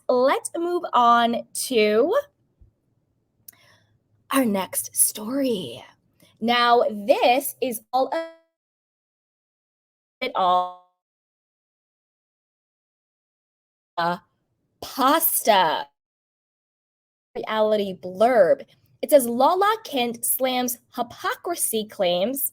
let's move on to our next story. Now, this is all pasta reality blurb. It says Lala Kent slams hypocrisy claims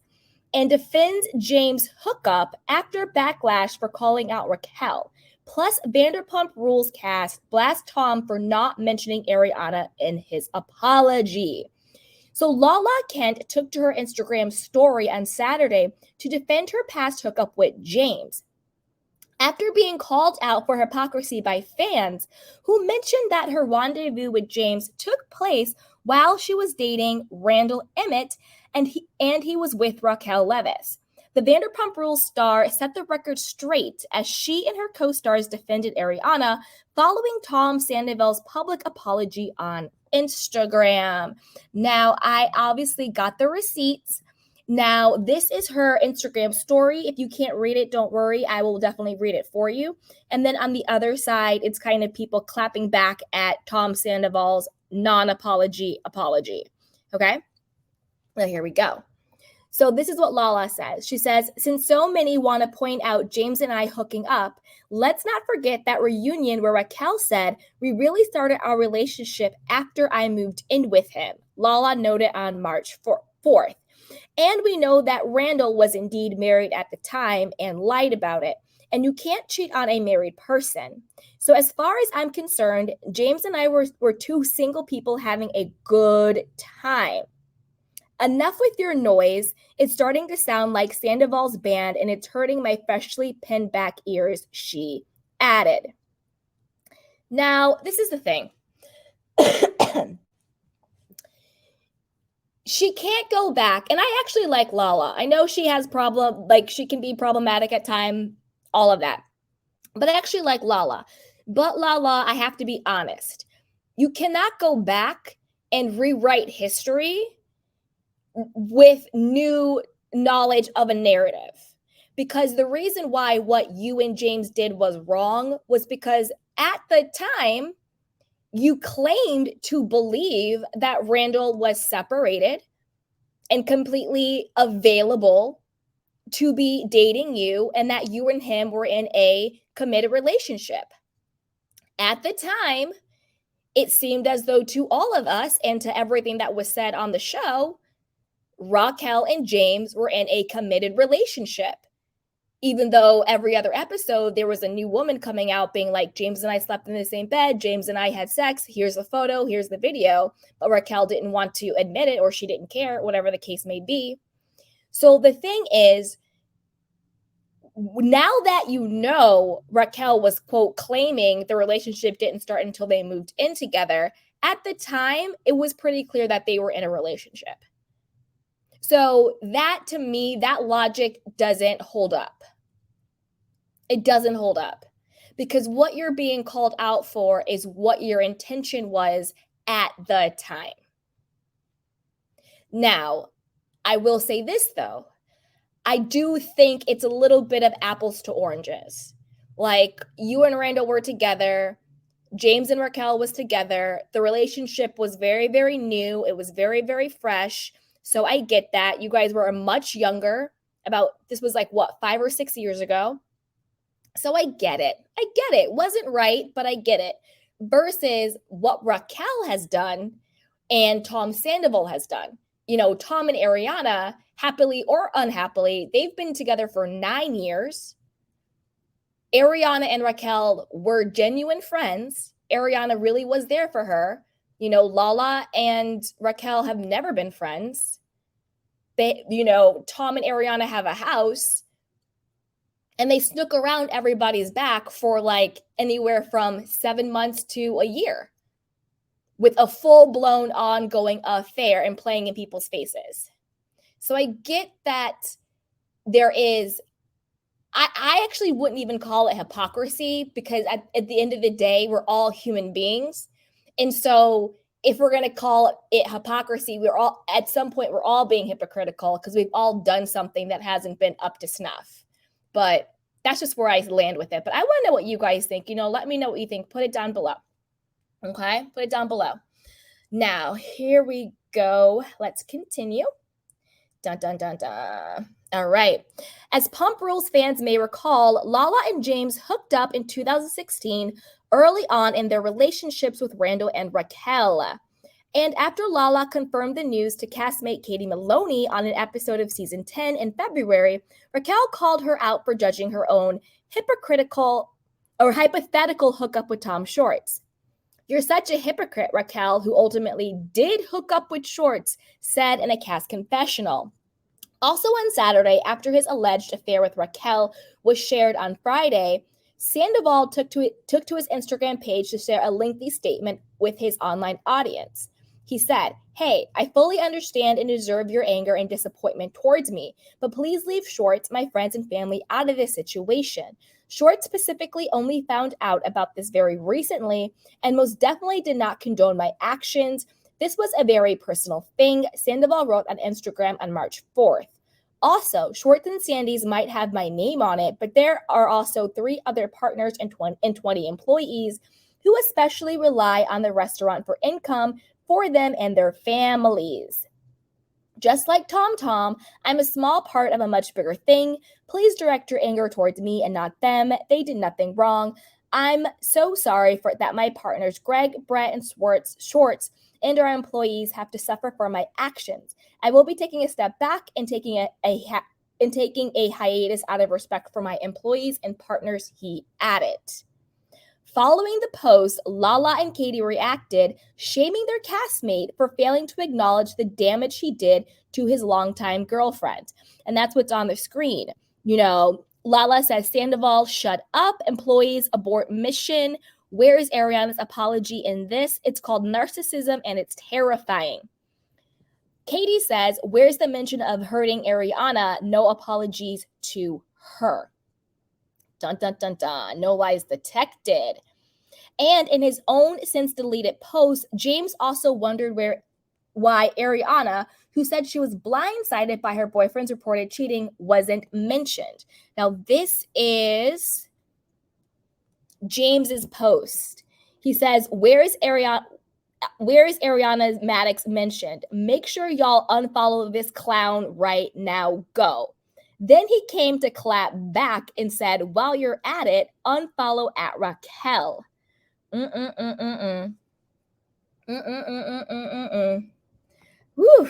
and defends James' hookup after backlash for calling out Raquel. Plus, Vanderpump Rules cast blasts Tom for not mentioning Ariana in his apology. So Lala Kent took to her Instagram story on Saturday to defend her past hookup with James, after being called out for hypocrisy by fans who mentioned that her rendezvous with James took place while she was dating Randall Emmett and he was with Raquel Leviss. The Vanderpump Rules star set the record straight as she and her co-stars defended Ariana following Tom Sandoval's public apology on Instagram. Now, I obviously got the receipts. Now, this is her Instagram story. If you can't read it, don't worry. I will definitely read it for you. And then on the other side, it's kind of people clapping back at Tom Sandoval's non-apology apology. Okay? Now, here we go. So this is what Lala says. She says, since so many want to point out James and I hooking up, let's not forget that reunion where Raquel said, we really started our relationship after I moved in with him. Lala noted on March 4th. And we know that Randall was indeed married at the time and lied about it. And you can't cheat on a married person. So as far as I'm concerned, James and I were two single people having a good time. Enough with your noise. It's starting to sound like Sandoval's band and it's hurting my freshly pinned back ears, she added. Now, this is the thing. She can't go back. And I actually like Lala. I know she has she can be problematic at times, all of that. But I actually like Lala. But Lala, I have to be honest. You cannot go back and rewrite history with new knowledge of a narrative. Because the reason why what you and James did was wrong was because at the time, you claimed to believe that Randall was separated and completely available to be dating you and that you and him were in a committed relationship. At the time, it seemed as though to all of us and to everything that was said on the show, Raquel and James were in a committed relationship. Even though every other episode, there was a new woman coming out being like, James and I slept in the same bed. James and I had sex. Here's the photo. Here's the video. But Raquel didn't want to admit it or she didn't care, whatever the case may be. So the thing is, now that you know Raquel was, quote, claiming the relationship didn't start until they moved in together, at the time, it was pretty clear that they were in a relationship. So that, to me, that logic doesn't hold up. It doesn't hold up because what you're being called out for is what your intention was at the time. Now, I will say this, though. I do think it's a little bit of apples to oranges. Like, you and Randall were together. James and Raquel was together. The relationship was very, very new. It was very, very fresh. So I get that. You guys were much younger. This was like, 5 or 6 years ago. So I get it. It wasn't right, but I get it. Versus what Raquel has done and Tom Sandoval has done. You know, Tom and Ariana, happily or unhappily, they've been together for 9 years. Ariana and Raquel were genuine friends. Ariana really was there for her. You know, Lala and Raquel have never been friends. Tom and Ariana have a house. And they snook around everybody's back for like anywhere from 7 months to a year with a full-blown ongoing affair and playing in people's faces. So I get that there is, I actually wouldn't even call it hypocrisy because at the end of the day, we're all human beings. And so if we're going to call it hypocrisy, at some point, we're all being hypocritical because we've all done something that hasn't been up to snuff. But that's just where I land with it. But I want to know what you guys think. Let me know what you think. Put it down below. Okay? Put it down below. Now, here we go. Let's continue. Dun, dun, dun, dun. All right. As Pump Rules fans may recall, Lala and James hooked up in 2016 early on in their relationships with Randall and Raquel. And after Lala confirmed the news to castmate Katie Maloney on an episode of season 10 in February, Raquel called her out for judging her own hypothetical hookup with Tom Shorts. "You're such a hypocrite," Raquel, who ultimately did hook up with Shorts, said in a cast confessional. Also on Saturday, after his alleged affair with Raquel was shared on Friday, Sandoval took to his Instagram page to share a lengthy statement with his online audience. He said, "Hey, I fully understand and deserve your anger and disappointment towards me, but please leave Shorts, my friends and family out of this situation. Shorts specifically only found out about this very recently and most definitely did not condone my actions. This was a very personal thing," Sandoval wrote on Instagram on March 4th. Also, Shorts and Sandy's might have my name on it, but there are also 3 other partners and 20 employees who especially rely on the restaurant for income for them and their families. Just like Tom, I'm a small part of a much bigger thing. Please direct your anger towards me and not them. They did nothing wrong. I'm so sorry for that my partners Greg, Brett, and Shorts and our employees have to suffer for my actions. I will be taking a step back and taking a hiatus out of respect for my employees and partners," he added. Following the post, Lala and Katie reacted, shaming their castmate for failing to acknowledge the damage he did to his longtime girlfriend. And that's what's on the screen. Lala says, "Sandoval, shut up. Employees abort mission. Where is Ariana's apology in this? It's called narcissism and it's terrifying." Katie says, "Where's the mention of hurting Ariana? No apologies to her." Dun, dun, dun, dun. No lies detected. And in his own since deleted post, James also wondered why Ariana, who said she was blindsided by her boyfriend's reported cheating, wasn't mentioned. Now, this is James's post. He says, where is Ariana Maddox mentioned? Make sure y'all unfollow this clown right now. Go. Then he came to clap back and said, while you're at it, unfollow at Raquel. Whew.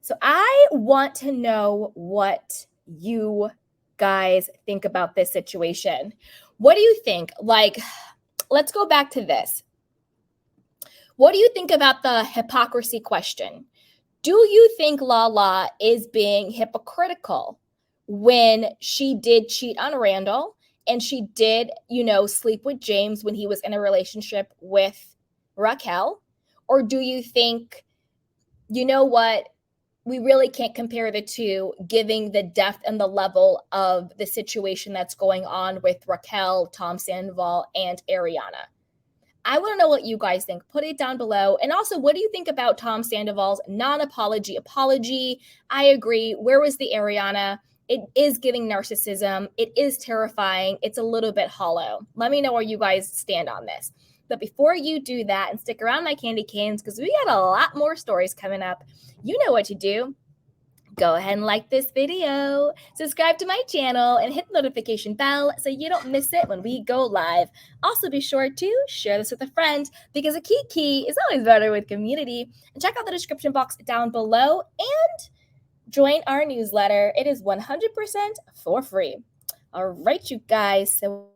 So I want to know what you guys think about this situation. What do you think? Let's go back to this. What do you think about the hypocrisy question? Do you think Lala is being hypocritical when she did cheat on Randall and she did, sleep with James when he was in a relationship with Raquel? Or do you think, you know what, we really can't compare the two, giving the depth and the level of the situation that's going on with Raquel, Tom Sandoval, and Ariana? I want to know what you guys think. Put it down below. And also, what do you think about Tom Sandoval's non-apology apology? I agree. Where was the Ariana? It is giving narcissism. It is terrifying. It's a little bit hollow. Let me know where you guys stand on this. But before you do that, and stick around, my candy canes, because we got a lot more stories coming up. You know what to do. Go ahead and like this video, subscribe to my channel, and hit the notification bell so you don't miss it when we go live. Also, be sure to share this with a friend because a key is always better with community. And check out the description box down below and join our newsletter. It is 100% for free. All right, you guys. So